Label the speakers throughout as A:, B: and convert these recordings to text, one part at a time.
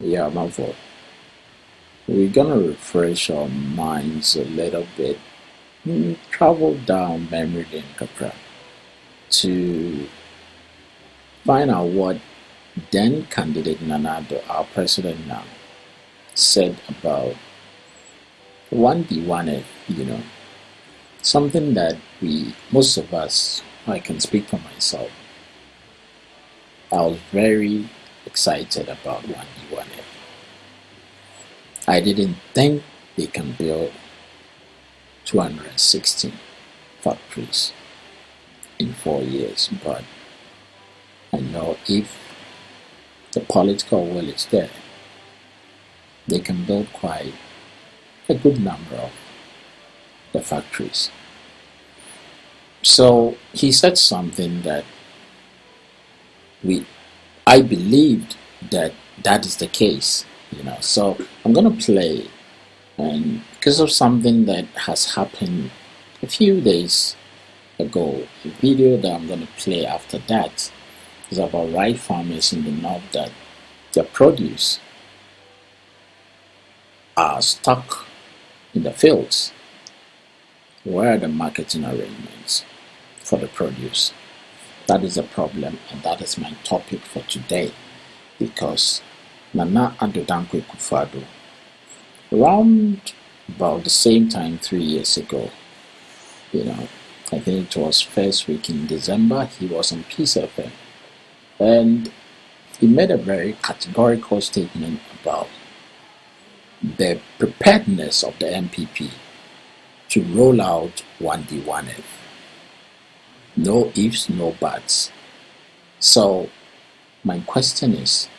A: Yeah, my fault. We're gonna refresh our minds a little bit, travel down memory lane, Capra, to find out what then candidate Nanado, our president now, said about 1D, 1F, something that most of us, I can speak for myself, I was very excited about 1D, 1F. I didn't think they can build 216 factories in 4 years, but I know if the political will is there, they can build quite a good number of the factories. So he said something that I believed that is the case, So I'm gonna play, and because of something that has happened a few days ago, a video that I'm gonna play after that is about rice farmers in the north that their produce are stuck in the fields. Where are the marketing arrangements for the produce? That is a problem, and that is my topic for today, because Nana Addo Dankwa, around about the same time 3 years ago, I think it was first week in December, he was on Peace FM, and he made a very categorical statement about the preparedness of the MPP to roll out 1D, 1F. No ifs, no buts. So my question is,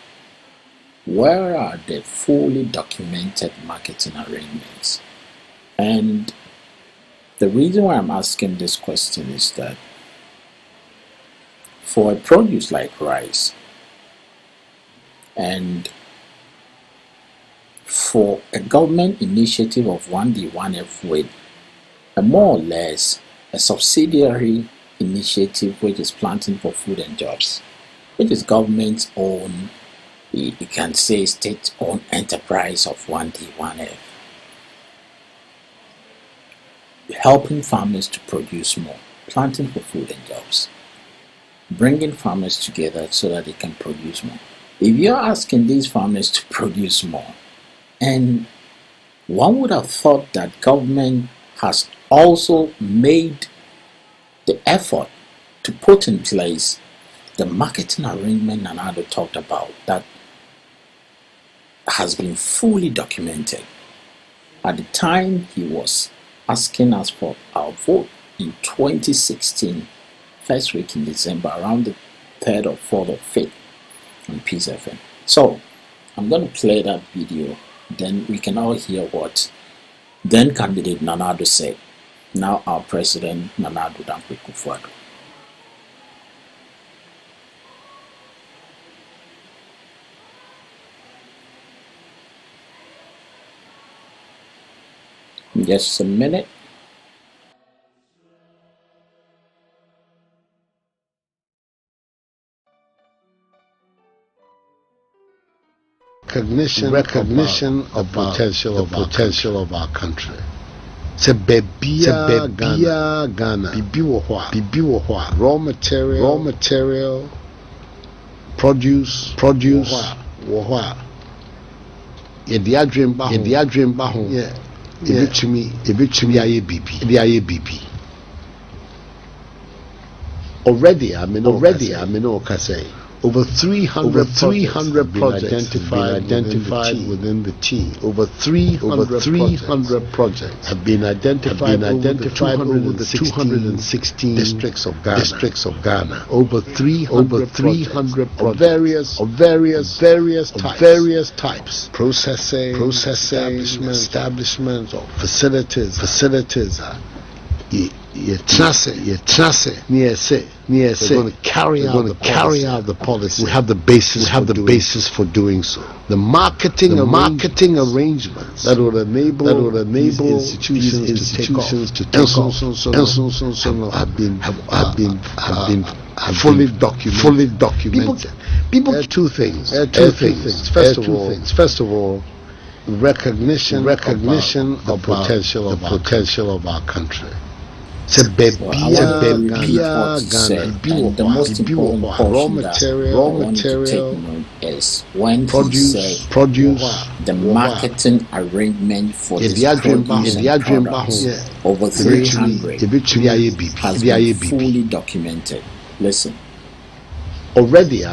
A: where are the fully documented marketing arrangements? And the reason why I'm asking this question is that for a produce like rice, and for a government initiative of 1D, 1F with a more or less a subsidiary initiative which is Planting for Food and Jobs, which is government's own, you can say state-owned enterprise of 1D, 1F, helping farmers to produce more, Planting for Food and Jobs, bringing farmers together so that they can produce more. If you're asking these farmers to produce more, and one would have thought that government has also made the effort to put in place the marketing arrangement Nanado talked about that has been fully documented. At the time he was asking us for our vote in 2016, first week in December, around the 3rd or 4th or 5th on Peace FM. So I'm going to play that video, then we can all hear what then candidate Nanado said, now our president Nanado Dankwa. Just a minute.
B: Recognition of the potential of our country. To bebia Ghana, bibiwa, raw material, produce, wahwa. Yedi adwem ba ho. Yeah. Ebitumi aye bibi. Already, I mean, okay. Over 300 projects have been identified within the team. Over 300 projects have been identified over the 216 districts of Ghana. Over 300 projects of various types. Processing establishments, or facilities. We're going to carry out the policy. We have the basis for doing so. The marketing arrangements that will enable these institutions to take off have been fully documented. People, there are two things. First of all, recognition of the potential of our country.
A: Well, I want to repeat what you said, and the most important portion that I want you to take note is when he said the marketing arrangement for this produce and products, over 300, has been fully documented. Listen.
B: Already,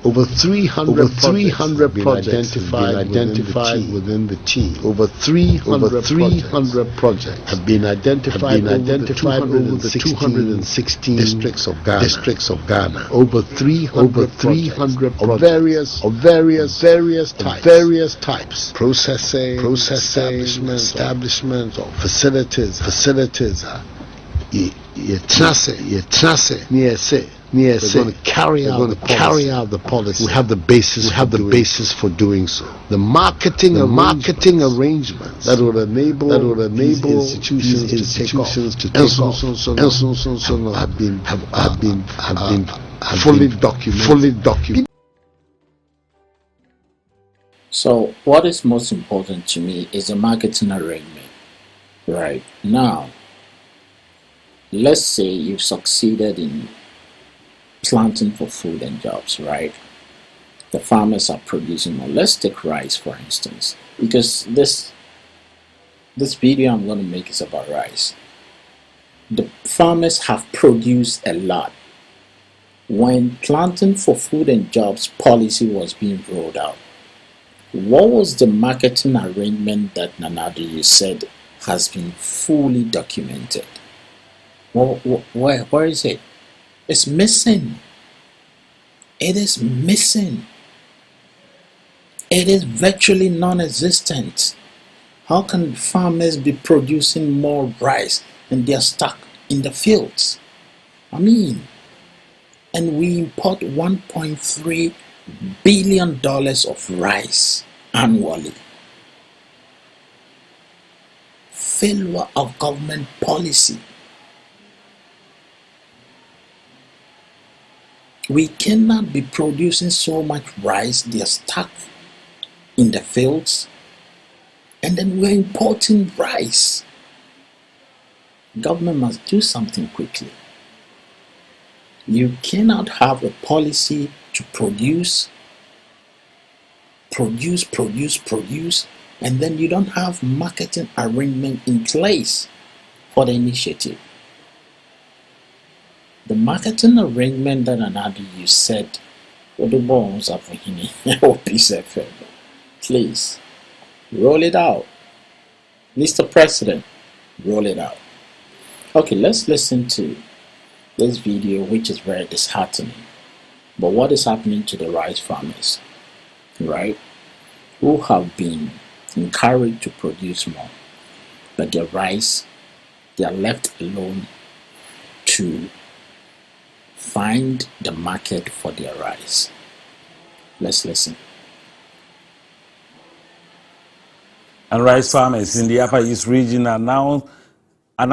B: over 300 projects have been identified within the team. Over 300 projects have been identified over the 216 districts of Ghana. Over 300 of various types. Processing establishments, or facilities. We're going to carry out the policy. We have the basis for doing so. The marketing arrangements that will enable these institutions to take off have been fully documented.
A: So what is most important to me is the marketing arrangement. Right now, let's say you've succeeded in planting for food and jobs, right? The farmers are producing more. Let's take rice, for instance, because this video I'm going to make is about rice. The farmers have produced a lot. When planting for food and jobs policy was being rolled out, what was the marketing arrangement that Addo you said has been fully documented? Where is it? It's missing. It is missing. It is virtually non-existent. How can farmers be producing more rice and they're stuck in the fields? I mean, and we import $1.3 billion of rice annually. Failure of government policy. We cannot be producing so much rice, they are stuck in the fields, and then we're importing rice. Government must do something quickly. You cannot have a policy to produce, and then you don't have marketing arrangement in place for the initiative. The marketing arrangement that Addo you said, please roll it out. Mr. President, roll it out. Okay, let's listen to this video, which is very disheartening. But what is happening to the rice farmers, right? Who have been encouraged to produce more, but their rice, they are left alone to find the market for their rice. Let's listen.
C: And rice farmers in the Upper East region are now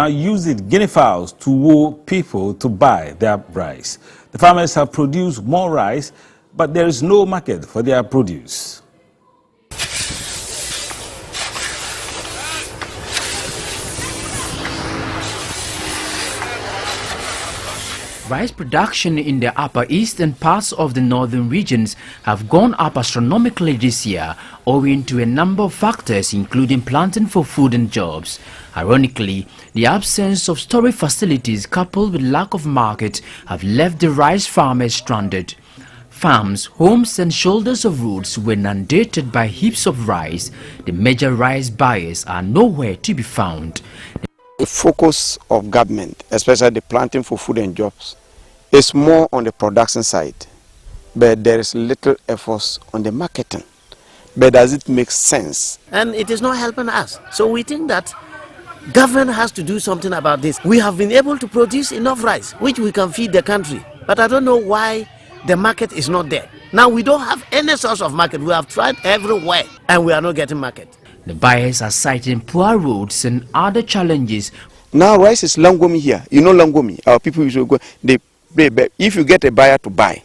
C: using guinea fowls to woo people to buy their rice. The farmers have produced more rice, but there is no market for their produce.
D: Rice production in the Upper East and parts of the northern regions have gone up astronomically this year, owing to a number of factors including planting for food and jobs. Ironically, the absence of storage facilities coupled with lack of market have left the rice farmers stranded. Farms, homes and shoulders of roads were inundated by heaps of rice. The major rice buyers are nowhere to be found.
E: The focus of government, especially the planting for food and jobs, is more on the production side, but there is little effort on the marketing. But does it make sense?
F: And it is not helping us. So we think that Government has to do something about this. We have been able to produce enough rice, which we can feed the country. But I don't know why the market is not there. Now we don't have any source of market. We have tried everywhere and we are not getting market.
D: The buyers are citing poor roads and other challenges.
E: Now rice is langomi here. You know langomi. Our people usually go. If you get a buyer to buy,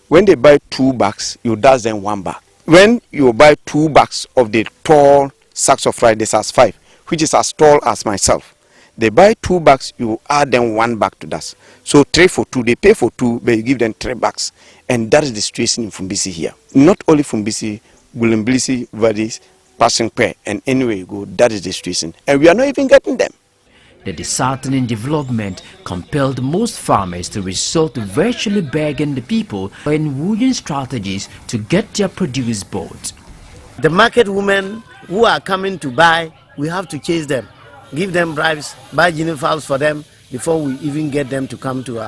E: when they buy 2 bags, you dash them 1 bag. When you buy 2 bags of the tall sacks of rice, this has 5, which is as tall as myself. They buy 2 bags, you add them 1 bag to that. So 3 for 2, they pay for 2, but you give them 3 bags. And that is the situation in Fumbisi here. Not only Fumbisi, Gulumbilisi, Vadis, Passing Pair, and anywhere you go, that is the situation. And we are not even getting them.
D: The disheartening development compelled most farmers to resort to virtually begging the people and wooing strategies to get their produce bought.
F: The market women who are coming to buy, we have to chase them, give them bribes, buy guinea fowls for them before we even get them to come to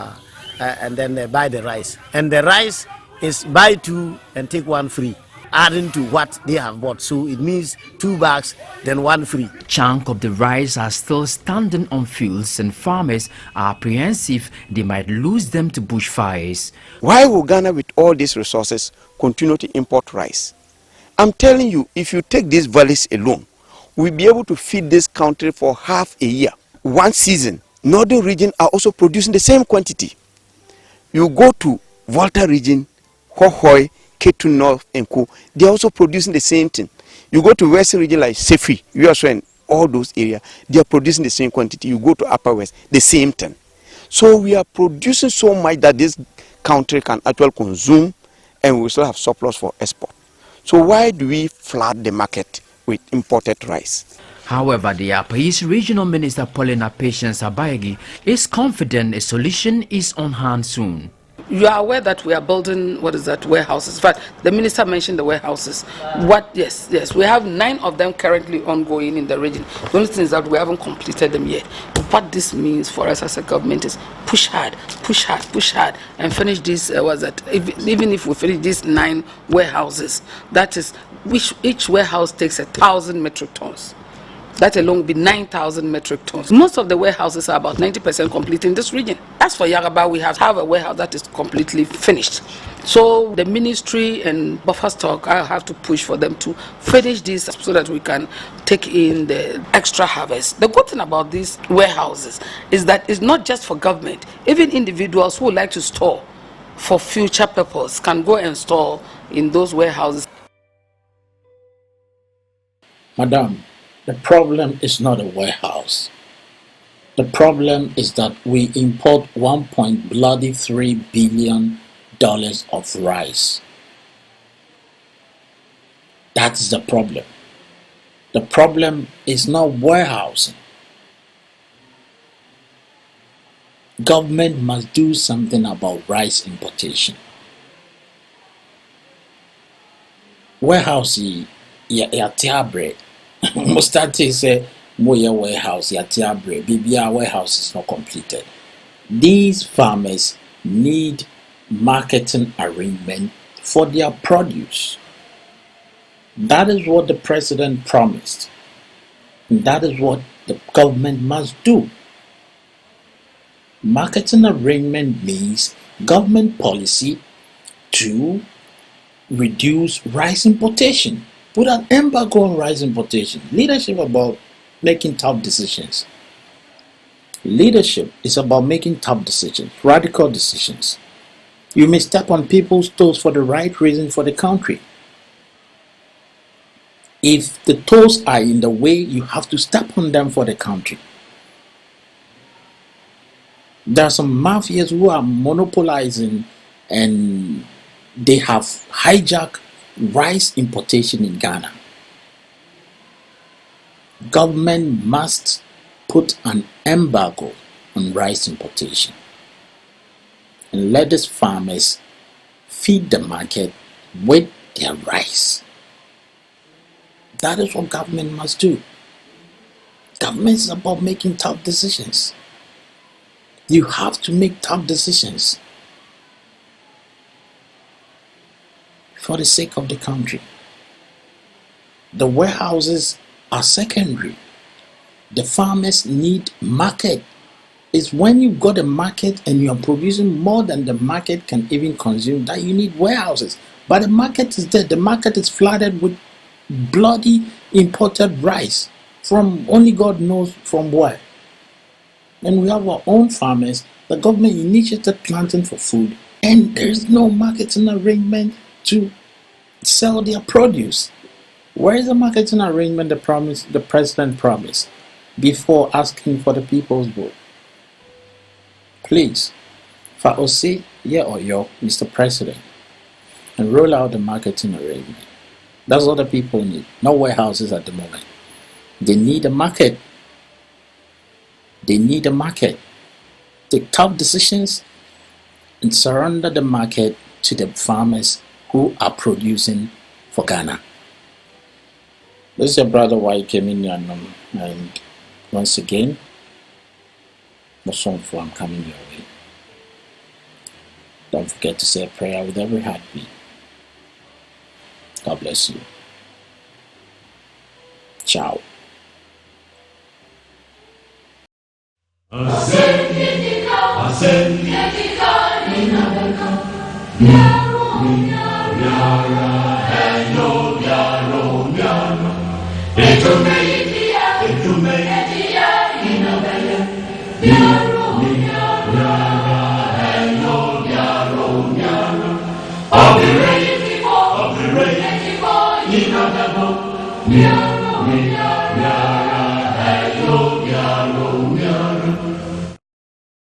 F: and then they buy the rice. And the rice is buy 2 and take 1 free, adding to what they have bought. So it means 2 bags, then 1 free.
D: Chunk of the rice are still standing on fields and farmers are apprehensive they might lose them to bushfires.
E: Why will Ghana, with all these resources, continue to import rice? I'm telling you, if you take these valleys alone, we'll be able to feed this country for half a year. 1 season. Northern region are also producing the same quantity. You go to Volta region, Hohoi, K2 North and Co. They are also producing the same thing. You go to Western region like Sefi, you also in all those areas, they are producing the same quantity. You go to Upper West, the same thing. So we are producing so much that this country can actually consume and we still have surplus for export. So why do we flood the market with imported rice?
D: However, the Upper East Regional Minister Paulina Patience Abayagi is confident a solution is on hand soon.
G: You are aware that we are building, warehouses. In fact, the minister mentioned the warehouses. Yes, we have 9 of them currently ongoing in the region. The only thing is that we haven't completed them yet. What this means for us as a government is push hard, and finish this, even if we finish these 9 warehouses, that is, each warehouse takes 1,000 metric tons. That alone will be 9,000 metric tons. Most of the warehouses are about 90% complete in this region. As for Yaraba, we have a warehouse that is completely finished. So the ministry and buffer stock, I have to push for them to finish this so that we can take in the extra harvest. The good thing about these warehouses is that it's not just for government. Even individuals who would like to store for future purpose can go and store in those warehouses.
A: Madam, the problem is not a warehouse. The problem is that we import $1.3 billion of rice. That's the problem. The problem is not warehousing. Government must do something about rice importation. Warehouse, bread. Mustati say moya warehouse yatiabre BBR warehouse is not completed. These farmers need marketing arrangement for their produce. That is what the president promised. And that is what the government must do. Marketing arrangement means government policy to reduce rice importation. Put an embargo on rice importation. Leadership about making tough decisions. Leadership is about making tough decisions, radical decisions. You may step on people's toes for the right reason for the country. If the toes are in the way, you have to step on them for the country. There are some mafias who are monopolizing and they have hijacked rice importation in Ghana. Government must put an embargo on rice importation and let these farmers feed the market with their rice. That is what government must do. Government is about making tough decisions. You have to make tough decisions for the sake of the country. The warehouses are secondary. The farmers need market. It's when you've got a market and you're producing more than the market can even consume that you need warehouses. But the market is there. The market is flooded with bloody imported rice from only God knows from where. And we have our own farmers. The government initiated planting for food, and there is no marketing arrangement to sell their produce. Where is the marketing arrangement the president promised before asking for the people's vote? Please, Faose, yeah or yo, Mr. President, and roll out the marketing arrangement. That's what the people need. No warehouses at the moment. They need a market. They need a market. Take tough decisions and surrender the market to the farmers who are producing for Ghana. This is your brother YK and once again, the song for I'm coming your way. Don't forget to say a prayer with every heartbeat. God bless you. Ciao.
H: Yaro,